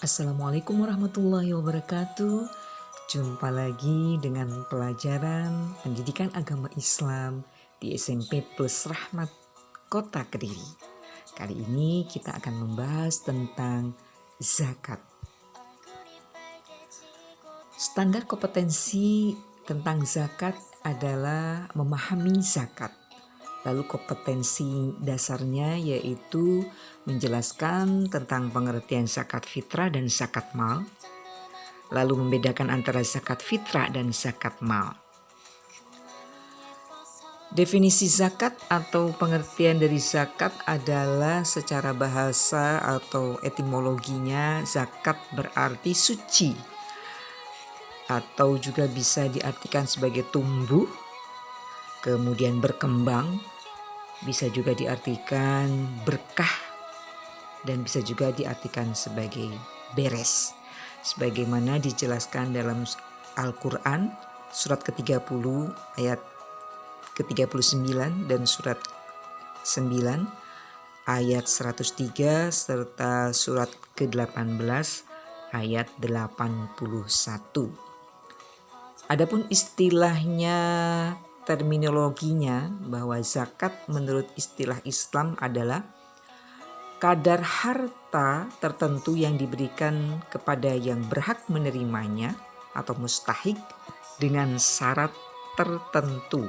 Assalamualaikum warahmatullahi wabarakatuh. Jumpa lagi dengan pelajaran pendidikan agama Islam di SMP Plus Rahmat Kota Kediri. Kali ini kita akan membahas tentang zakat. Standar kompetensi tentang zakat adalah memahami zakat. Lalu kompetensi dasarnya yaitu menjelaskan tentang pengertian zakat fitrah dan zakat mal. Lalu membedakan antara zakat fitrah dan zakat mal. Definisi zakat atau pengertian dari zakat adalah secara bahasa atau etimologinya zakat berarti suci. Atau juga bisa diartikan sebagai tumbuh, kemudian berkembang, bisa juga diartikan berkah, dan bisa juga diartikan sebagai beres. Sebagaimana dijelaskan dalam Al-Quran surat ke-30 ayat ke-39 dan surat 9 ayat 103 serta surat ke-18 ayat 81. Adapun istilahnya, terminologinya, bahwa zakat menurut istilah Islam adalah kadar harta tertentu yang diberikan kepada yang berhak menerimanya atau mustahik dengan syarat tertentu.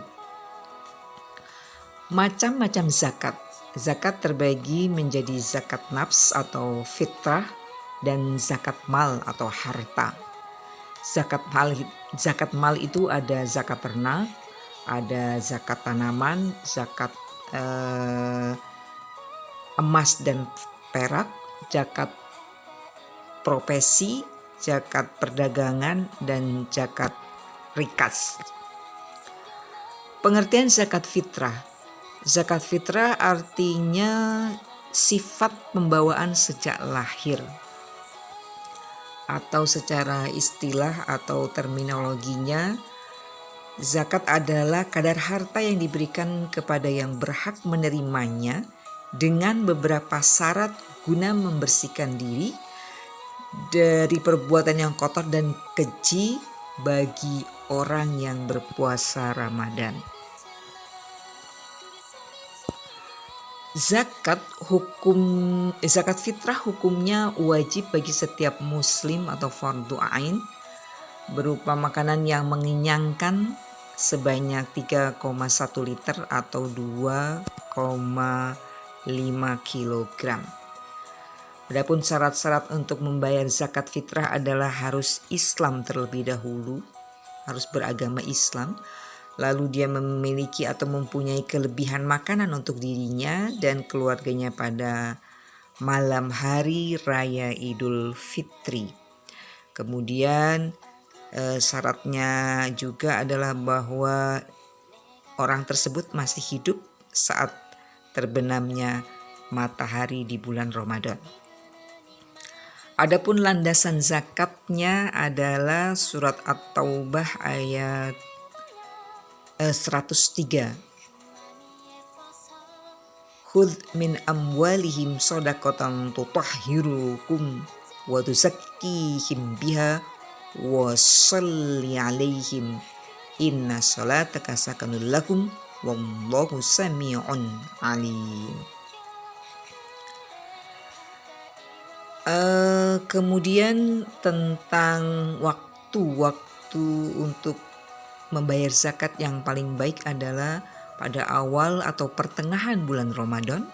Macam-macam zakat. Zakat terbagi menjadi zakat nafs atau fitrah dan zakat mal atau harta. Zakat mal itu ada zakat ternak, ada zakat tanaman, zakat emas dan perak, zakat profesi, zakat perdagangan, dan zakat rikas. Pengertian zakat fitrah. Zakat fitrah artinya sifat pembawaan sejak lahir. Atau secara istilah atau terminologinya, zakat adalah kadar harta yang diberikan kepada yang berhak menerimanya dengan beberapa syarat guna membersihkan diri dari perbuatan yang kotor dan keji bagi orang yang berpuasa Ramadan. Zakat fitrah hukumnya wajib bagi setiap muslim atau fardu ain berupa makanan yang mengenyangkan sebanyak 3,1 liter atau 2,5 kilogram. Adapun syarat-syarat untuk membayar zakat fitrah adalah harus Islam terlebih dahulu, harus beragama Islam, lalu dia memiliki atau mempunyai kelebihan makanan untuk dirinya dan keluarganya pada malam hari raya Idul Fitri. Kemudian syaratnya juga adalah bahwa orang tersebut masih hidup saat terbenamnya matahari di bulan Ramadan. Adapun landasan zakatnya adalah surat At-Taubah ayat 103. Khudz min amwalihim shadaqatan tutahhiruhum wa tuzakkihim biha wa shalli alaihim inna salataka sakanul lahum wallahu sami'un alim. Kemudian tentang waktu untuk membayar zakat yang paling baik adalah pada awal atau pertengahan bulan Ramadan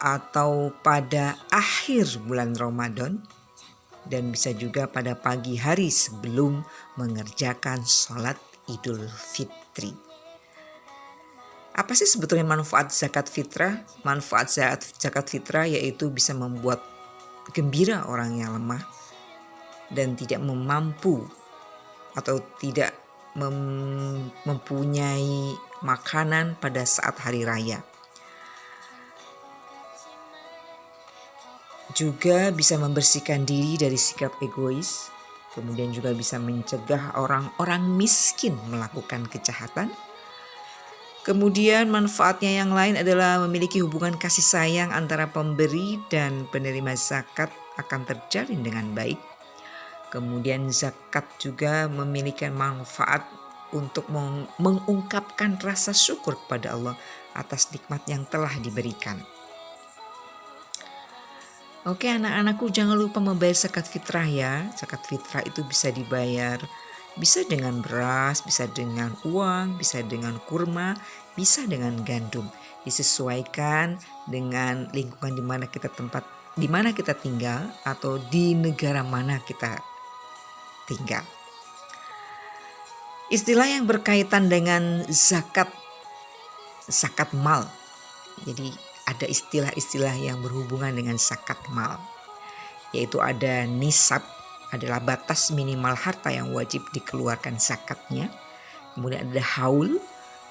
atau pada akhir bulan Ramadan, dan bisa juga pada pagi hari sebelum mengerjakan sholat Idul Fitri. Apa sih sebetulnya manfaat zakat fitrah? Manfaat zakat fitrah yaitu bisa membuat gembira orang yang lemah dan tidak mampu atau tidak mempunyai makanan pada saat hari raya. Juga bisa membersihkan diri dari sikap egois, kemudian juga bisa mencegah orang-orang miskin melakukan kejahatan. Kemudian manfaatnya yang lain adalah memiliki hubungan kasih sayang antara pemberi dan penerima zakat akan terjalin dengan baik. Kemudian zakat juga memiliki manfaat untuk mengungkapkan rasa syukur kepada Allah atas nikmat yang telah diberikan. Oke anak-anakku, jangan lupa membayar zakat fitrah ya. Zakat fitrah itu bisa dibayar, bisa dengan beras, bisa dengan uang, bisa dengan kurma, bisa dengan gandum. Disesuaikan dengan lingkungan di mana kita tinggal atau di negara mana kita tinggal. Istilah yang berkaitan dengan zakat mal. Jadi ada istilah-istilah yang berhubungan dengan zakat mal, yaitu ada nisab, adalah batas minimal harta yang wajib dikeluarkan zakatnya. Kemudian ada haul,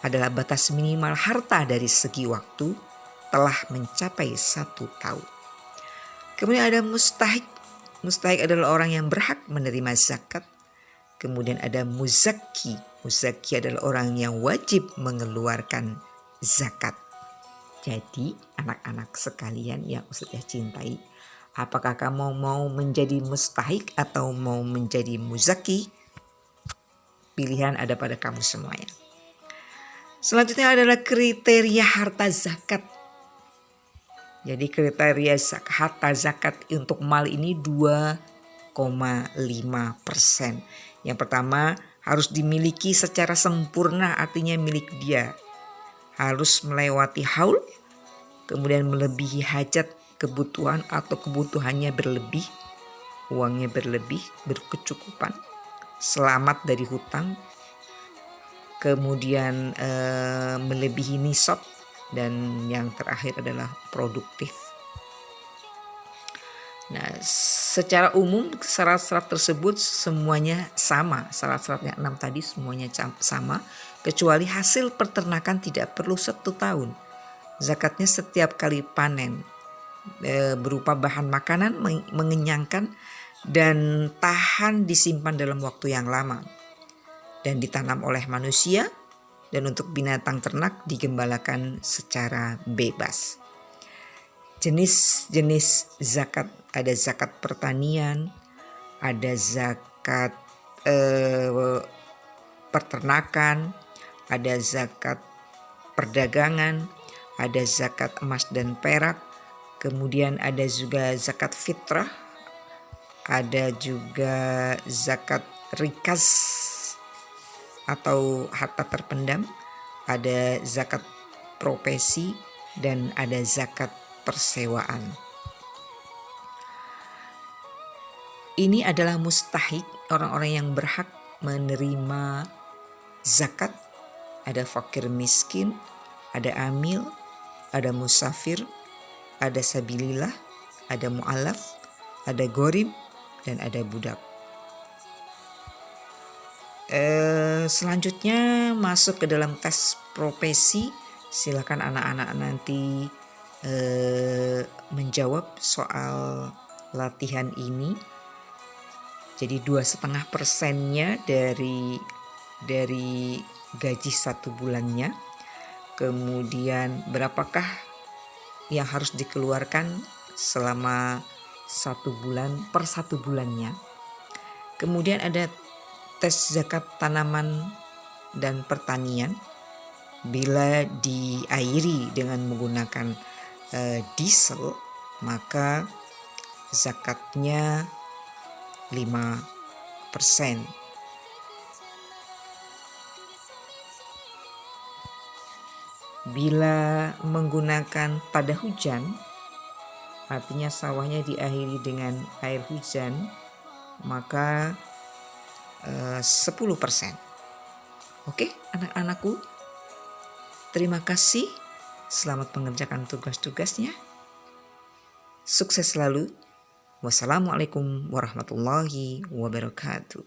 adalah batas minimal harta dari segi waktu telah mencapai 1 tahun. Kemudian ada mustahik. Mustahik adalah orang yang berhak menerima zakat. Kemudian ada muzaki. Muzaki adalah orang yang wajib mengeluarkan zakat. Jadi anak-anak sekalian yang Ustazah cintai, apakah kamu mau menjadi mustahik atau mau menjadi muzaki? Pilihan ada pada kamu semuanya. Selanjutnya adalah kriteria harta zakat. Jadi kriteria harta zakat untuk mal ini 2,5%. Yang pertama, harus dimiliki secara sempurna, artinya milik dia. Harus melewati haul, kemudian melebihi hajat, kebutuhan atau kebutuhannya berlebih, uangnya berlebih, berkecukupan, selamat dari hutang, kemudian melebihi nisab, dan yang terakhir adalah produktif. Nah, secara umum syarat-syarat tersebut semuanya sama. Syarat-syaratnya 6 tadi semuanya sama, kecuali hasil peternakan tidak perlu 1 tahun. Zakatnya setiap kali panen, berupa bahan makanan mengenyangkan dan tahan disimpan dalam waktu yang lama, dan ditanam oleh manusia, dan untuk binatang ternak digembalakan secara bebas. Jenis-jenis zakat, ada zakat pertanian, ada zakat peternakan, ada zakat perdagangan, ada zakat emas dan perak, kemudian ada juga zakat fitrah, ada juga zakat rikas atau harta terpendam, ada zakat profesi, dan ada zakat persewaan. Ini adalah mustahik, orang-orang yang berhak menerima zakat. Ada fakir miskin, ada amil, ada musafir, ada sabilillah, ada mu'alaf, ada gorib, dan ada budak. Selanjutnya masuk ke dalam tes profesi. Silakan anak-anak nanti menjawab soal latihan ini. Jadi 2,5%-nya dari gaji 1 bulannya. Kemudian berapakah yang harus dikeluarkan selama 1 bulan per 1 bulannya. Kemudian ada tes zakat tanaman dan pertanian. Bila diairi dengan menggunakan diesel, maka zakatnya 5%. Bila menggunakan pada hujan, artinya sawahnya diakhiri dengan air hujan, maka 10%. Oke, anak-anakku, terima kasih. Selamat mengerjakan tugas-tugasnya. Sukses selalu. Wassalamualaikum warahmatullahi wabarakatuh.